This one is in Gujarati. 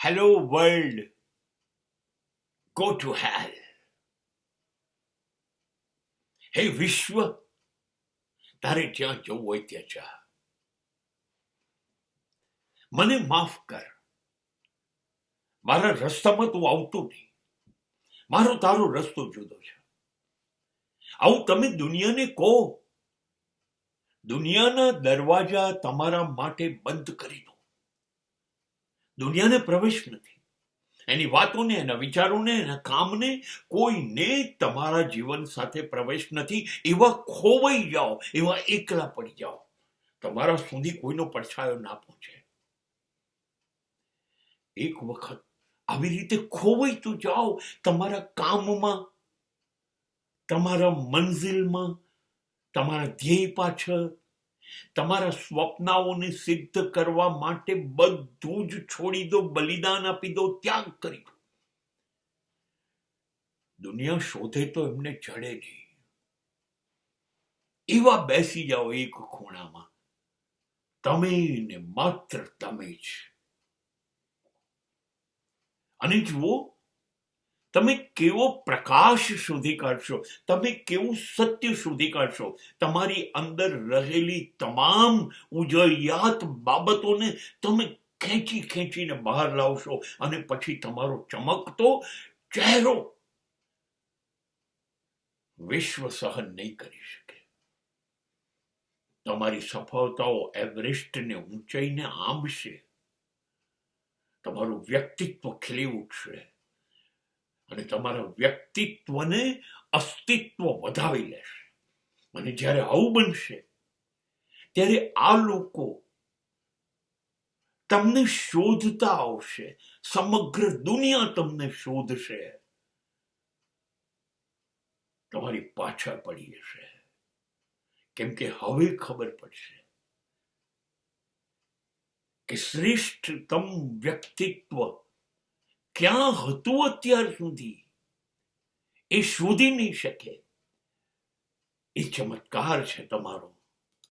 હેલો વર્લ્ડ, ગો ટુ હેલ. હે વિશ્વ, તારે જ્યાં જવું હોય ત્યાં જા. મને માફ કર, મારા રસ્તામાં તું આવતું નહીં. મારો તારો રસ્તો જુદો છે. આવું તમે દુનિયાને કહો. દુનિયાના દરવાજા તમારા માટે બંધ કરી દો. દુનિયાને પ્રવેશ નથી. એની વાતોને, એના વિચારોને, એના કામને, કોઈને તમારા જીવન સાથે પ્રવેશ નથી. એવા ખોવાઈ જાઓ, એવા એકલા પડી જાઓ. તમારા સુધી કોઈનો પડછાયો ના પહોંચે. એક વખત આવી રીતે ખોવાઈ તો જાઓ તમારા કામમાં, તમારા મંઝિલમાં, તમારા ધ્યેય પાછળ. તમારા સ્વપ્નાઓને સિદ્ધ કરવા માટે બધું જ છોડી દો, બલિદાન આપી દો, ત્યાગ કરી દો. દુનિયા શોધે તો એમને જડે નહીં. એવા બેસી જાઓ એક ખૂણામાં, તમે ને માત્ર તમે જ. અને જુઓ, તમે કેવો પ્રકાશ શોધી કાઢશો, તમે કેવું સત્ય શોધી કાઢશો. તમારી અંદર રહેલી તમામ ઉજળિયાત બાબતોને તમે ખેંચી ખેંચીને બહાર લાવશો. અને પછી તમારો ચમકતો ચહેરો વિશ્વ સહન નહીં કરી શકે. તમારી સફળતાઓ એવરેસ્ટને ઊંચાઈને આંબશે. તમારું વ્યક્તિત્વ ખીલી ઉઠશે અને તમારા વ્યક્તિત્વને અસ્તિત્વ વધાવી લેશે. અને જ્યારે આવું બનશે ત્યારે આ લોકો તમને શોધતા આવશે. સમગ્ર દુનિયા તમને શોધશે. તમારી પાછળ પડી જશે. કેમ કે હવે ખબર પડશે કે શ્રેષ્ઠતમ વ્યક્તિત્વ ક્યાં હતું અત્યાર સુધી. એ શોધી નહીં શકે. એ ચમત્કાર છે તમારો.